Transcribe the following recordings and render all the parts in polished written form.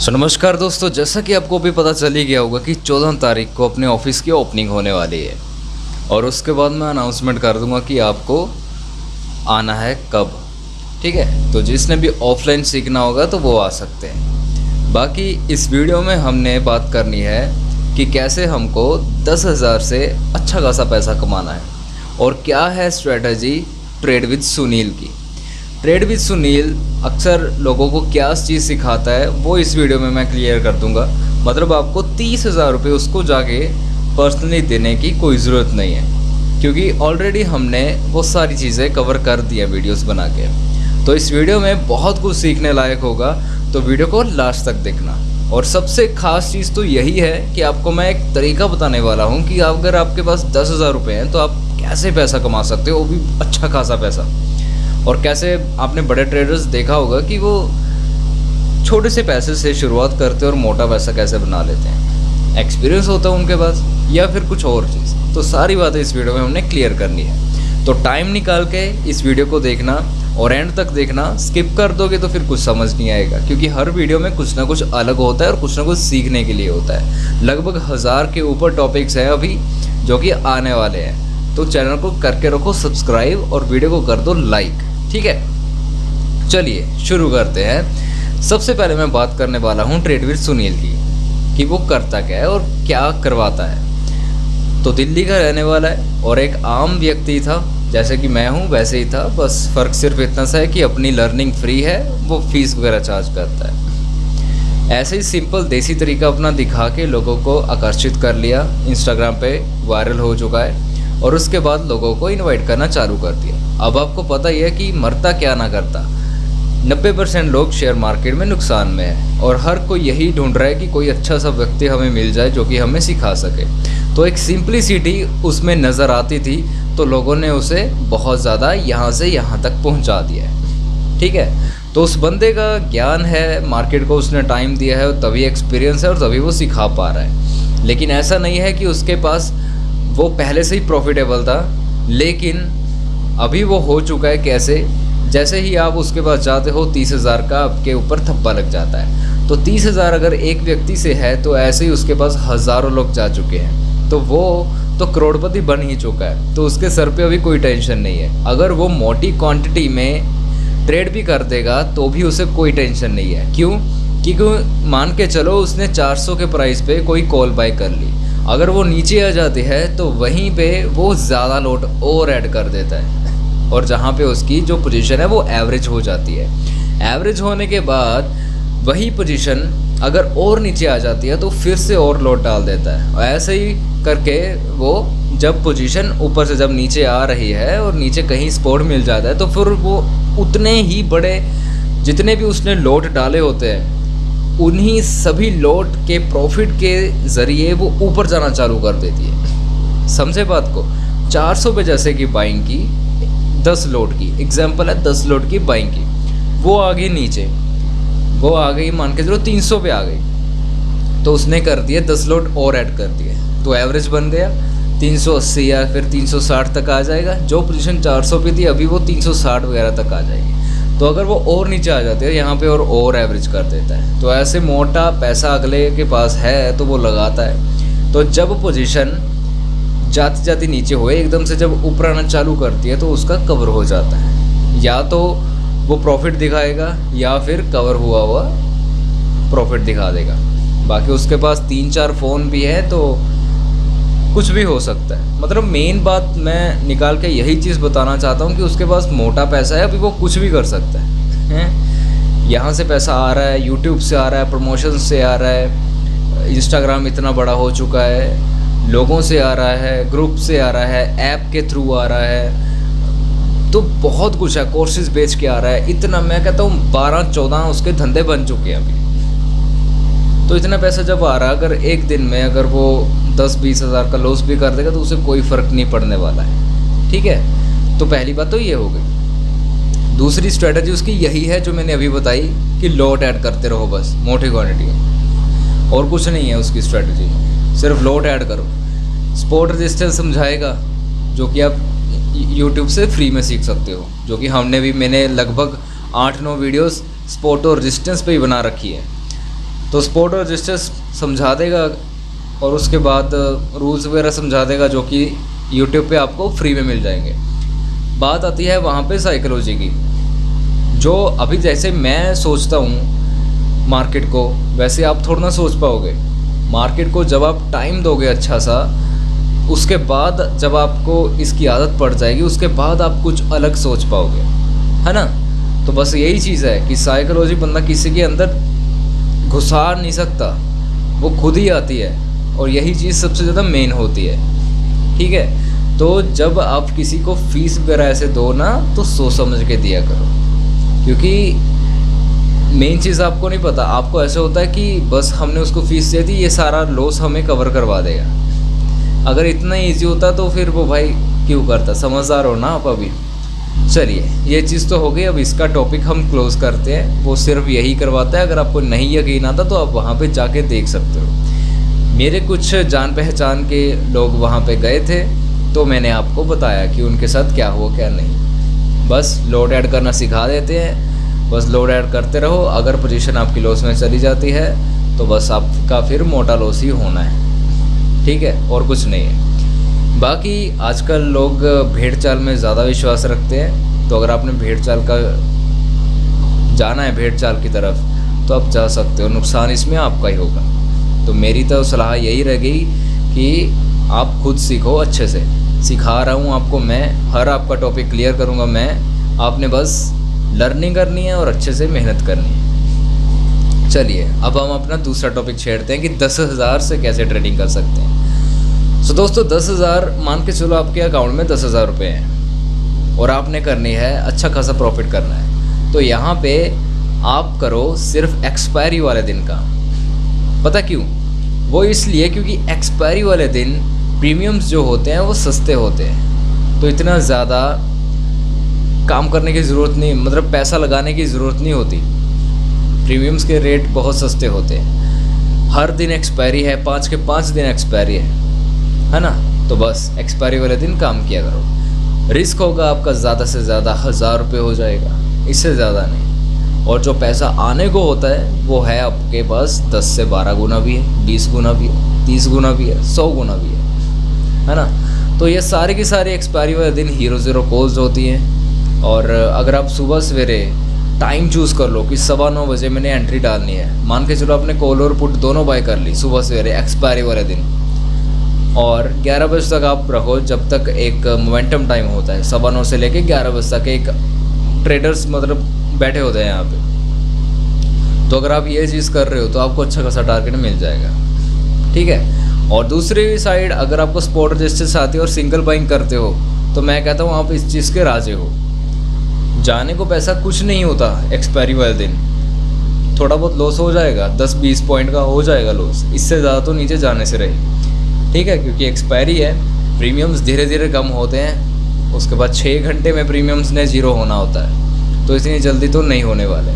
नमस्कार दोस्तों, जैसा कि आपको अभी पता चल ही गया होगा कि 14 तारीख को अपने ऑफिस की ओपनिंग होने वाली है और उसके बाद मैं अनाउंसमेंट कर दूंगा कि आपको आना है कब। ठीक है, तो जिसने भी ऑफलाइन सीखना होगा तो वो आ सकते हैं। बाकी इस वीडियो में हमने बात करनी है कि कैसे हमको 10,000 से अच्छा खासा पैसा कमाना है और क्या है स्ट्रेटजी ट्रेड विद सुनील की। ट्रेड विद सुनील अक्सर लोगों को क्या चीज़ सिखाता है वो इस वीडियो में मैं क्लियर कर दूंगा। मतलब आपको 30,000 रुपये उसको जाके पर्सनली देने की कोई ज़रूरत नहीं है, क्योंकि ऑलरेडी हमने वो सारी चीज़ें कवर कर दी हैं वीडियोस बना के। तो इस वीडियो में बहुत कुछ सीखने लायक होगा, तो वीडियो को लास्ट तक देखना। और सबसे ख़ास चीज़ तो यही है कि आपको मैं एक तरीका बताने वाला हूँ कि अगर आपके पास 10,000 रुपये हैं तो आप कैसे पैसा कमा सकते हो, वो भी अच्छा खासा पैसा। और कैसे आपने बड़े ट्रेडर्स देखा होगा कि वो छोटे से पैसे से शुरुआत करते हैं और मोटा पैसा कैसे बना लेते हैं। एक्सपीरियंस होता है उनके पास या फिर कुछ और चीज़। तो सारी बातें इस वीडियो में हमने क्लियर करनी है। तो टाइम निकाल के इस वीडियो को देखना और एंड तक देखना। स्किप कर दोगे तो फिर कुछ समझ नहीं आएगा, क्योंकि हर वीडियो में कुछ ना कुछ अलग होता है और कुछ ना कुछ सीखने के लिए होता है। लगभग 1000 के ऊपर टॉपिक्स हैं अभी जो कि आने वाले हैं। तो चैनल को करके रखो सब्सक्राइब और वीडियो को कर दो लाइक। ठीक है, चलिए शुरू करते हैं। सबसे पहले मैं बात करने वाला हूँ ट्रेड विद सुनील की कि वो करता क्या है और क्या करवाता है। तो दिल्ली का रहने वाला है और एक आम व्यक्ति था, जैसे कि मैं हूँ वैसे ही था। बस फ़र्क सिर्फ इतना सा है कि अपनी लर्निंग फ्री है, वो फीस वगैरह चार्ज करता है। ऐसे ही सिंपल देसी तरीका अपना दिखा के लोगों को आकर्षित कर लिया। इंस्टाग्राम पे वायरल हो चुका है और उसके बाद लोगों को इनवाइट करना चालू कर दिया। अब आपको पता ही है कि मरता क्या ना करता। 90% लोग शेयर मार्केट में नुकसान में है और हर कोई यही ढूंढ रहा है कि कोई अच्छा सा व्यक्ति हमें मिल जाए जो कि हमें सिखा सके। तो एक सिंप्लिसिटी उसमें नज़र आती थी, तो लोगों ने उसे बहुत ज़्यादा यहाँ से यहाँ तक पहुँचा दिया है। ठीक है, तो उस बंदे का ज्ञान है, मार्केट को उसने टाइम दिया है, तभी एक्सपीरियंस है और तभी वो सिखा पा रहा है। लेकिन ऐसा नहीं है कि उसके पास वो पहले से ही प्रॉफिटेबल था, लेकिन अभी वो हो चुका है कैसे। जैसे ही आप उसके पास जाते हो 30,000 का आपके ऊपर थप्पा लग जाता है। तो 30,000 अगर एक व्यक्ति से है तो ऐसे ही उसके पास हज़ारों लोग जा चुके हैं, तो वो तो करोड़पति बन ही चुका है। तो उसके सर पे अभी कोई टेंशन नहीं है। अगर वो मोटी क्वांटिटी में ट्रेड भी कर देगा तो भी उसे कोई टेंशन नहीं है। क्यों? क्योंकि मान के चलो उसने 400 के प्राइस पे कोई कॉल बाय कर ली, अगर वो नीचे आ जाती है तो वहीं पे वो ज़्यादा लोट और ऐड कर देता है और जहाँ पे उसकी जो पोजीशन है वो एवरेज हो जाती है। एवरेज होने के बाद वही पोजीशन अगर और नीचे आ जाती है तो फिर से और लोट डाल देता है। और ऐसे ही करके वो जब पोजीशन ऊपर से जब नीचे आ रही है और नीचे कहीं सपोर्ट मिल जाता है तो फिर वो उतने ही बड़े जितने भी उसने लोट डाले होते हैं उन्हीं सभी लोट के प्रॉफिट के ज़रिए वो ऊपर जाना चालू कर देती है। समझे बात को? 400 पे जैसे कि बाइंग की 10 लोट की एग्जांपल है, 10 लोट की बाइंग की, वो आ गई नीचे, वो आ गई मान के चलो 300 पे आ गई, तो उसने कर दिया 10 लोट और ऐड कर दिए, तो एवरेज बन गया 380 या फिर 360 तक आ जाएगा। जो पोजीशन 400 पे थी अभी वो 360 वगैरह तक आ जाएगी। तो अगर वो और नीचे आ जाते हैं यहाँ पे और एवरेज कर देता है। तो ऐसे मोटा पैसा अगले के पास है तो वो लगाता है। तो जब पोजीशन जाती जाती नीचे हुए एकदम से जब ऊपर आना चालू करती है तो उसका कवर हो जाता है। या तो वो प्रॉफिट दिखाएगा या फिर कवर हुआ हुआ प्रॉफिट दिखा देगा। बाकी उसके पास 3-4 फ़ोन भी है तो कुछ भी हो सकता है। मतलब मेन बात मैं निकाल के यही चीज़ बताना चाहता हूँ कि उसके पास मोटा पैसा है, अभी वो कुछ भी कर सकता है। यहाँ से पैसा आ रहा है, यूट्यूब से आ रहा है, प्रमोशन से आ रहा है, इंस्टाग्राम इतना बड़ा हो चुका है, लोगों से आ रहा है, ग्रुप से आ रहा है, ऐप के थ्रू आ रहा है, तो बहुत कुछ है, कोर्सेज बेच के आ रहा है। इतना मैं कहता हूँ 12-14 उसके धंधे बन चुके हैं अभी। तो इतना पैसा जब आ रहा है, अगर एक दिन में अगर वो 10-20 हज़ार का लॉस भी कर देगा तो उसे कोई फ़र्क नहीं पड़ने वाला है। ठीक है, तो पहली बात तो ये हो गई। दूसरी स्ट्रेटजी उसकी यही है जो मैंने अभी बताई कि लॉट ऐड करते रहो बस मोटी क्वांटिटी में, और कुछ नहीं है उसकी स्ट्रेटजी, सिर्फ लॉट ऐड करो। स्पॉट रेजिस्टेंस समझाएगा जो कि आप यूट्यूब से फ्री में सीख सकते हो, जो कि मैंने लगभग 8-9 वीडियोस स्पॉट और रेजिस्टेंस पे ही बना रखी है। तो स्पोर्ट रजिस्टर्स समझा देगा और उसके बाद रूल्स वगैरह समझा देगा, जो कि यूट्यूब पे आपको फ्री में मिल जाएंगे। बात आती है वहाँ पे साइकोलॉजी की, जो अभी जैसे मैं सोचता हूँ मार्केट को, वैसे आप थोड़ा ना सोच पाओगे। मार्केट को जब आप टाइम दोगे अच्छा सा, उसके बाद जब आपको इसकी आदत पड़ जाएगी, उसके बाद आप कुछ अलग सोच पाओगे, है ना। तो बस यही चीज़ है कि साइकोलॉजी बंदा किसी के अंदर घुसा नहीं सकता, वो खुद ही आती है, और यही चीज़ सबसे ज़्यादा मेन होती है, ठीक है। तो जब आप किसी को फीस वगैरह ऐसे दो ना, तो सोच समझ के दिया करो, क्योंकि मेन चीज़ आपको नहीं पता। आपको ऐसे होता है कि बस हमने उसको फीस दे दी, ये सारा लॉस हमें कवर करवा देगा। अगर इतना ईजी होता तो फिर वो भाई क्यों करता, समझदार हो ना आप अभी। चलिए, ये चीज़ तो हो गई। अब इसका टॉपिक हम क्लोज़ करते हैं। वो सिर्फ यही करवाता है, अगर आपको नहीं यकीन आता तो आप वहाँ पे जाके देख सकते हो। मेरे कुछ जान पहचान के लोग वहाँ पे गए थे, तो मैंने आपको बताया कि उनके साथ क्या हुआ क्या नहीं। बस लोड ऐड करना सिखा देते हैं, बस लोड ऐड करते रहो। अगर पोजीशन आपकी लॉस में चली जाती है तो बस आपका फिर मोटा लॉस ही होना है, ठीक है, और कुछ नहीं है। बाकी आजकल लोग भेड़ चाल में ज़्यादा विश्वास रखते हैं, तो अगर आपने भेड़ चाल का जाना है, भेड़ चाल की तरफ, तो आप जा सकते हो। नुकसान इसमें आपका ही होगा। तो मेरी तो सलाह यही रह गई कि आप खुद सीखो अच्छे से। सिखा रहा हूँ आपको मैं, हर आपका टॉपिक क्लियर करूँगा मैं। आपने बस लर्निंग करनी है और अच्छे से मेहनत करनी है। चलिए, अब हम अपना दूसरा टॉपिक छेड़ते हैं कि 10,000 से कैसे ट्रेडिंग कर सकते हैं। सो दोस्तों, 10,000 मान के चलो आपके अकाउंट में 10,000 रुपये हैं और आपने करनी है अच्छा खासा प्रॉफिट करना है। तो यहाँ पे आप करो सिर्फ एक्सपायरी वाले दिन का। पता क्यों? वो इसलिए क्योंकि एक्सपायरी वाले दिन प्रीमियम्स जो होते हैं वो सस्ते होते हैं, तो इतना ज़्यादा काम करने की ज़रूरत नहीं, मतलब पैसा लगाने की ज़रूरत नहीं होती। प्रीमियम्स के रेट बहुत सस्ते होते हैं। हर दिन एक्सपायरी है, 5 के 5 दिन एक्सपायरी है ना। तो बस एक्सपायरी वाले दिन काम किया करो। रिस्क होगा आपका ज़्यादा से ज़्यादा 1,000 रुपये हो जाएगा, इससे ज़्यादा नहीं। और जो पैसा आने को होता है वो है आपके पास 10 से 12 गुना भी है, 20 गुना भी है, 30 गुना भी है, 100 गुना भी है ना। तो ये सारे की सारी एक्सपायरी वाले दिन हीरो ज़ीरो कॉल्स होती हैं। और अगर आप सुबह सवेरे टाइम चूज़ कर लो कि 9:15 बजे मैंने एंट्री डालनी है, मान के चलो आपने कॉल और पुट दोनों बाय कर ली सुबह सवेरे एक्सपायरी वाले दिन, और 11 बजे तक आप रखो, जब तक एक मोमेंटम टाइम होता है 9:15 से लेके 11 बजे तक एक ट्रेडर्स मतलब बैठे होते हैं यहाँ पे। तो अगर आप ये चीज़ कर रहे हो तो आपको अच्छा खासा टारगेट मिल जाएगा, ठीक है। और दूसरी साइड अगर आपको स्पॉट रजिस्टर्स आती है और सिंगल बाइंग करते हो, तो मैं कहता हूँ आप इस चीज़ के राजे हो। जाने को पैसा कुछ नहीं होता एक्सपायरी वाले दिन, थोड़ा बहुत लॉस हो जाएगा, 10-20 पॉइंट का हो जाएगा लॉस, इससे ज़्यादा तो नीचे जाने से रहे, ठीक है। क्योंकि एक्सपायरी है, प्रीमियम्स धीरे धीरे कम होते हैं, उसके बाद 6 घंटे में प्रीमियम्स ने ज़ीरो होना होता है, तो इतनी जल्दी तो नहीं होने वाले,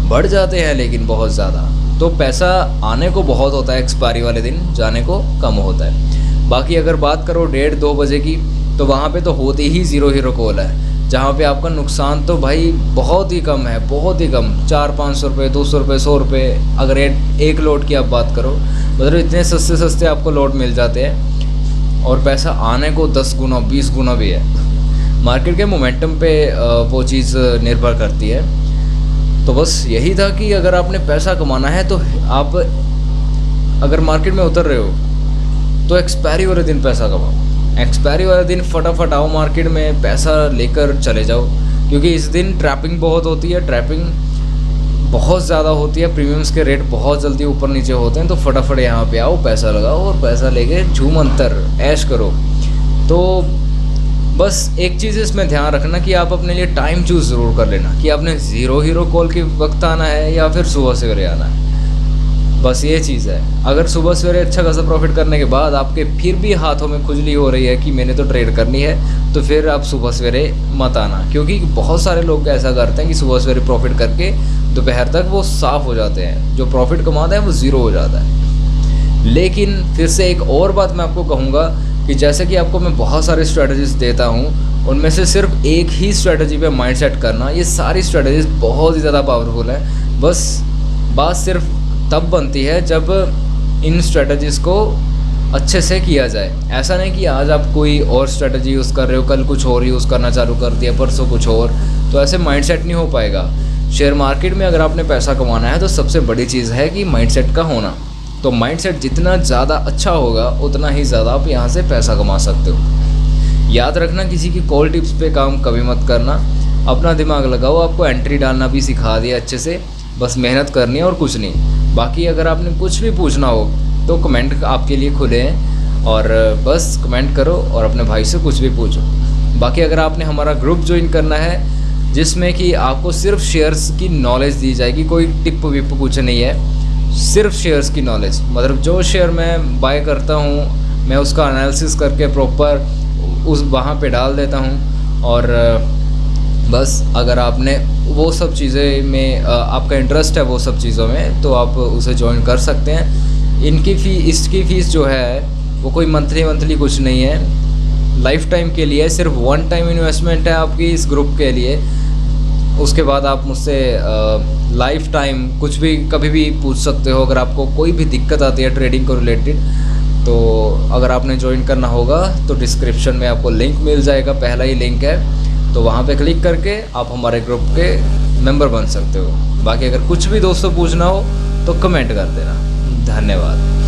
बढ़ जाते हैं लेकिन बहुत ज़्यादा। तो पैसा आने को बहुत होता है एक्सपायरी वाले दिन, जाने को कम होता है। बाकी अगर बात करो 1:30-2 बजे की, तो वहाँ पे तो होती ही ज़ीरो हीरो कॉल है, जहाँ पे आपका नुकसान तो भाई बहुत ही कम है, बहुत ही कम, 400-500 रुपये, 200 रुपये, 100 रुपये। अगर एक लोड की आप बात करो, मतलब इतने सस्ते सस्ते आपको लोड मिल जाते हैं, और पैसा आने को 10 गुना 20 गुना भी है। मार्केट के मोमेंटम पे वो चीज़ निर्भर करती है। तो बस यही था कि अगर आपने पैसा कमाना है तो आप अगर मार्केट में उतर रहे हो तो एक्सपायरी वाले दिन पैसा कमाओ। एक्सपायरी वाले दिन फटाफट आओ मार्केट में, पैसा लेकर चले जाओ, क्योंकि इस दिन ट्रैपिंग बहुत होती है, ट्रैपिंग बहुत ज़्यादा होती है, प्रीमियम्स के रेट बहुत जल्दी ऊपर नीचे होते हैं। तो फटाफट यहाँ पे आओ, पैसा लगाओ और पैसा लेके झूम अंतर ऐश करो। तो बस एक चीज़ इसमें ध्यान रखना कि आप अपने लिए टाइम चूज़ ज़रूर कर लेना कि आपने ज़ीरो हीरो कॉल के वक्त आना है या फिर सुबह सवेरे आना है। बस ये चीज़ है। अगर सुबह सवेरे अच्छा खासा प्रॉफिट करने के बाद आपके फिर भी हाथों में खुजली हो रही है कि मैंने तो ट्रेड करनी है, तो फिर आप सुबह सवेरे मत आना, क्योंकि बहुत सारे लोग ऐसा करते हैं कि सुबह सवेरे प्रॉफिट करके दोपहर तक वो साफ़ हो जाते हैं, जो प्रॉफिट कमाते हैं वो ज़ीरो हो जाता है। लेकिन फिर से एक और बात मैं आपको कहूँगा कि जैसे कि आपको मैं बहुत सारे स्ट्रेटजीज देता हूँ, उनमें से सिर्फ एक ही स्ट्रेटजी पे माइंड सेट करना, ये सारी स्ट्रेटजीज बहुत ही ज़्यादा पावरफुल है। बस बात सिर्फ तब बनती है जब इन स्ट्रेटजीज़ को अच्छे से किया जाए। ऐसा नहीं कि आज आप कोई और स्ट्रेटजी यूज़ कर रहे हो, कल कुछ और यूज़ करना चालू कर दिया, परसों कुछ और, तो ऐसे माइंडसेट नहीं हो पाएगा। शेयर मार्केट में अगर आपने पैसा कमाना है तो सबसे बड़ी चीज़ है कि माइंडसेट का होना। तो माइंडसेट जितना ज़्यादा अच्छा होगा उतना ही ज़्यादा आप यहाँ से पैसा कमा सकते हो। याद रखना, किसी की कॉल टिप्स पे काम कभी मत करना, अपना दिमाग लगाओ। आपको एंट्री डालना भी सिखा दिया अच्छे से, बस मेहनत करनी है और कुछ नहीं। बाकी अगर आपने कुछ भी पूछना हो तो कमेंट आपके लिए खुले हैं, और बस कमेंट करो और अपने भाई से कुछ भी पूछो। बाकी अगर आपने हमारा ग्रुप ज्वाइन करना है जिसमें कि आपको सिर्फ शेयर्स की नॉलेज दी जाएगी, कोई टिप विप कुछ नहीं है, सिर्फ शेयर्स की नॉलेज, मतलब जो शेयर मैं बाय करता हूँ मैं उसका एनालिसिस करके प्रॉपर उस वहाँ पे डाल देता हूँ। और बस अगर आपने वो सब चीज़ें में आपका इंटरेस्ट है वो सब चीज़ों में, तो आप उसे ज्वाइन कर सकते हैं। इसकी फ़ीस जो है वो कोई मंथली कुछ नहीं है, लाइफ टाइम के लिए, सिर्फ वन टाइम इन्वेस्टमेंट है आपकी इस ग्रुप के लिए। उसके बाद आप मुझसे लाइफ टाइम कुछ भी कभी भी पूछ सकते हो। अगर आपको कोई भी दिक्कत आती है ट्रेडिंग को रिलेटेड, तो अगर आपने ज्वाइन करना होगा तो डिस्क्रिप्शन में आपको लिंक मिल जाएगा, पहला ही लिंक है, तो वहाँ पे क्लिक करके आप हमारे ग्रुप के मेंबर बन सकते हो। बाकी अगर कुछ भी दोस्तों पूछना हो तो कमेंट कर देना। धन्यवाद।